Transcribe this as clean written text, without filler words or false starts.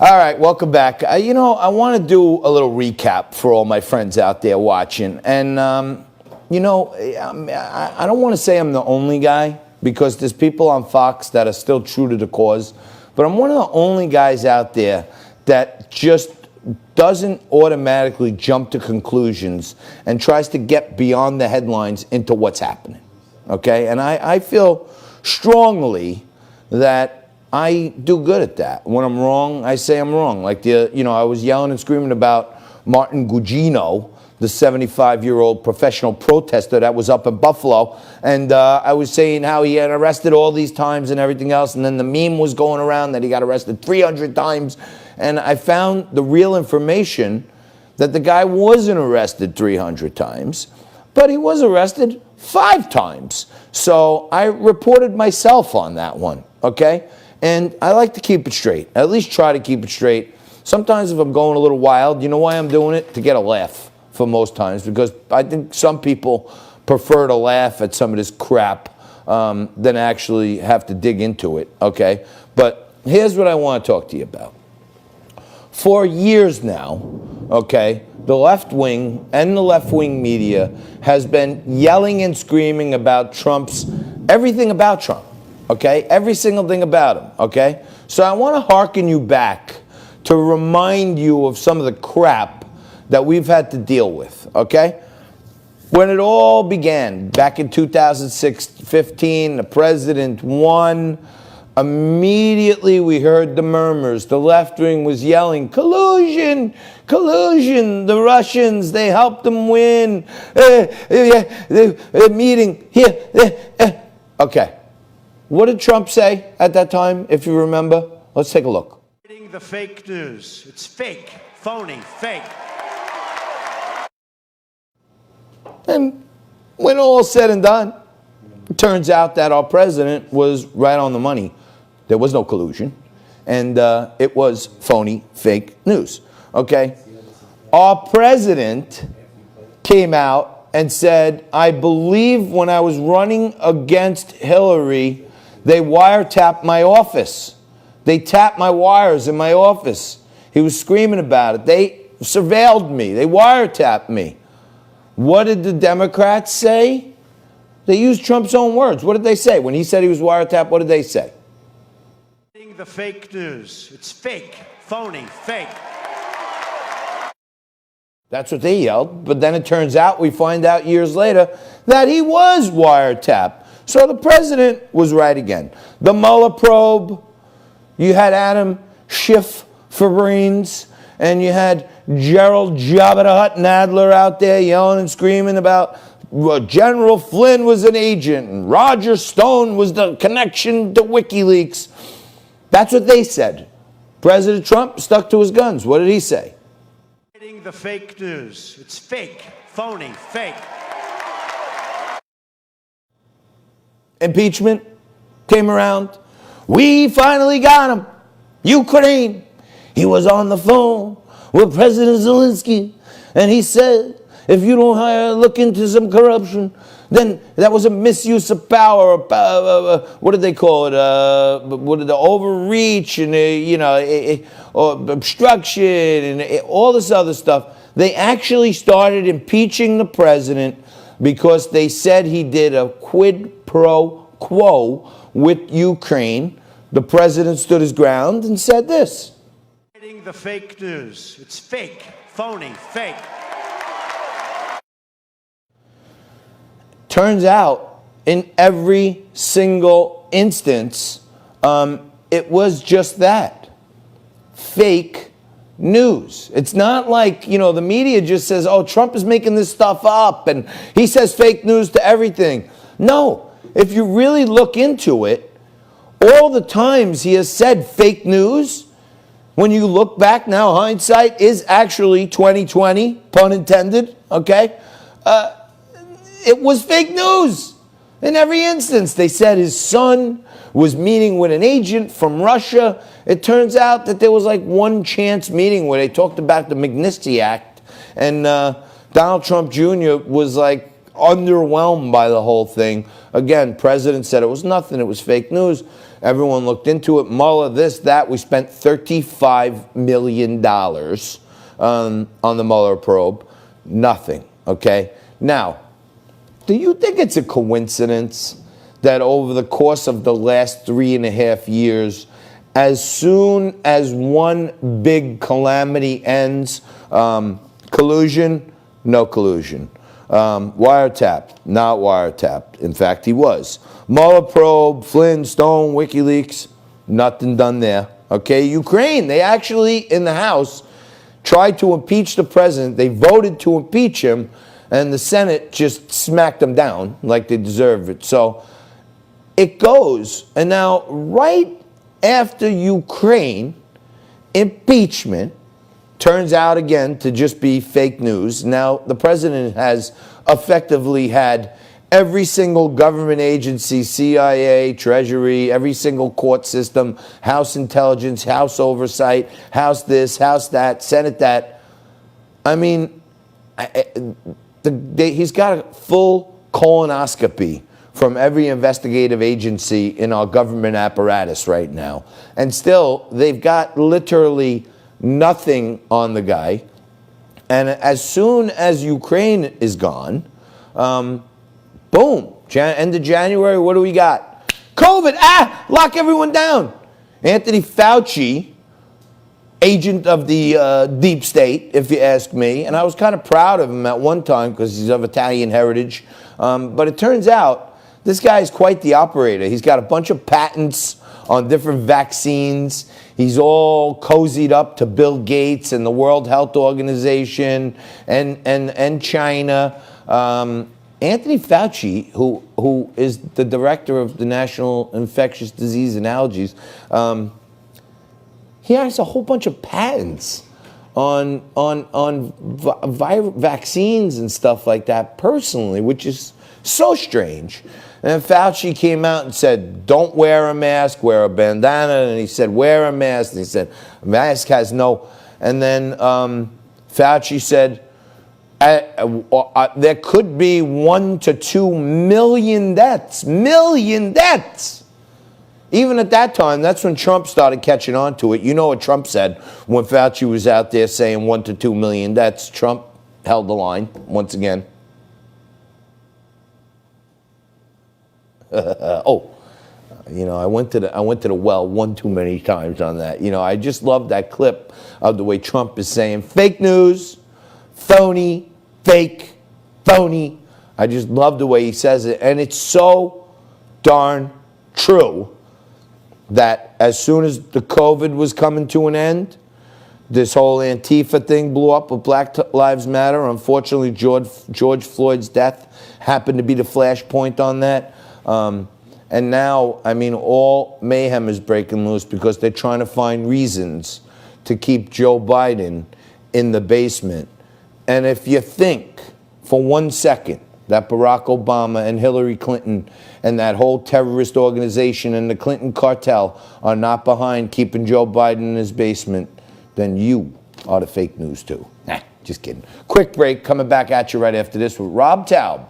All right, welcome back. I want to do a little recap for all my friends out there watching. And, I don't want to say I'm the only guy, because there's people on Fox that are still true to the cause. But I'm one of the only guys out there that just doesn't automatically jump to conclusions and tries to get beyond the headlines into what's happening. Okay? And I feel strongly that I do good at that. When I'm wrong, I say I'm wrong. Like, I was yelling and screaming about Martin Gugino, the 75-year-old professional protester that was up in Buffalo. And I was saying how he had arrested all these times and everything else. And then the meme was going around that he got arrested 300 times. And I found the real information that the guy wasn't arrested 300 times, but he was arrested 5 times. So I reported myself on that one, okay? And I like to keep it straight, at least try to keep it straight. Sometimes if I'm going a little wild, you know why I'm doing it? To get a laugh for most times, because I think some people prefer to laugh at some of this crap than actually have to dig into it, okay? But here's what I want to talk to you about. For years now, okay, the left wing and the left wing media has been yelling and screaming about everything about Trump. Okay, every single thing about him, okay? So I want to hearken you back to remind you of some of the crap that we've had to deal with, okay? When it all began, back in 2015, the president won. Immediately we heard the murmurs. The left wing was yelling, collusion, collusion. The Russians, they helped them win. Meeting here. Okay. What did Trump say at that time, if you remember? Let's take a look. The fake news. It's fake, phony, fake. And when all said and done, it turns out that our president was right on the money. There was no collusion, and it was phony, fake news. Okay? Our president came out and said, I believe when I was running against Hillary, they wiretapped my office. They tapped my wires in my office. He was screaming about it. They surveilled me. They wiretapped me. What did the Democrats say? They used Trump's own words. What did they say? When he said he was wiretapped, what did they say? The fake news. It's fake, phony, fake. That's what they yelled. But then it turns out, we find out years later, that he was wiretapped. So the president was right again. The Mueller probe, you had Adam Schiff Febrines, and you had Gerald Jabba the Hutt Nadler out there yelling and screaming about General Flynn was an agent and Roger Stone was the connection to WikiLeaks. That's what they said. President Trump stuck to his guns. What did he say? The fake news. It's fake, phony, fake. Impeachment came around. We finally got him. Ukraine. He was on the phone with President Zelensky, and he said, if you don't look into some corruption, then that was a misuse of power. What did they call it? The overreach and or obstruction and all this other stuff. They actually started impeaching the president because they said he did a quid pro quo with Ukraine. The president stood his ground and said this. The fake news. It's fake, phony, fake. Turns out, in every single instance, it was just that. Fake news. It's not like, the media just says, oh, Trump is making this stuff up, and he says fake news to everything. No. If you really look into it, all the times he has said fake news, when you look back now, hindsight is actually 2020, pun intended, okay? It was fake news in every instance. They said his son was meeting with an agent from Russia. It turns out that there was like one chance meeting where they talked about the Magnitsky Act, and Donald Trump Jr. was like underwhelmed by the whole thing. Again, president said it was nothing, it was fake news. Everyone looked into it. Mueller, this, that. We spent $35 million on the Mueller probe. Nothing, okay? Now, do you think it's a coincidence that over the course of the last 3.5 years, as soon as one big calamity ends, collusion, no collusion. Wiretapped, not wiretapped. In fact, he was. Mueller probe, Flynn, Stone, WikiLeaks, nothing done there. Okay, Ukraine, they actually, in the House, tried to impeach the president. They voted to impeach him, and the Senate just smacked them down like they deserve it. So it goes. And now, right after Ukraine, impeachment turns out again to just be fake news. Now, the president has effectively had every single government agency, CIA, Treasury, every single court system, House Intelligence, House Oversight, House this, House that, Senate that. I mean, he's got a full colonoscopy from every investigative agency in our government apparatus right now. And still, they've got literally nothing on the guy. And as soon as Ukraine is gone, boom, end of January, what do we got? COVID, lock everyone down. Anthony Fauci, agent of the deep state, if you ask me, and I was kind of proud of him at one time because he's of Italian heritage, but it turns out this guy is quite the operator. He's got a bunch of patents on different vaccines. He's all cozied up to Bill Gates and the World Health Organization and China. Anthony Fauci, who is the director of the National Infectious Disease and Allergies, he has a whole bunch of patents on vaccines and stuff like that personally, which is so strange. And then Fauci came out and said, don't wear a mask, wear a bandana. And he said, wear a mask. And he said, a mask has no. And then Fauci said, there could be 1 to 2 million deaths. Million deaths. Even at that time, that's when Trump started catching on to it. You know what Trump said when Fauci was out there saying 1 to 2 million deaths. Trump held the line once again. I went to the well one too many times on that. I just love that clip of the way Trump is saying fake news, phony, fake, phony. I just love the way he says it, and it's so darn true that as soon as the COVID was coming to an end, this whole Antifa thing blew up with Black Lives Matter. Unfortunately, George Floyd's death happened to be the flashpoint on that. And now, all mayhem is breaking loose because they're trying to find reasons to keep Joe Biden in the basement. And if you think for 1 second that Barack Obama and Hillary Clinton and that whole terrorist organization and the Clinton cartel are not behind keeping Joe Biden in his basement, then you are the fake news too. Just kidding. Quick break, coming back at you right after this with Rob Taub.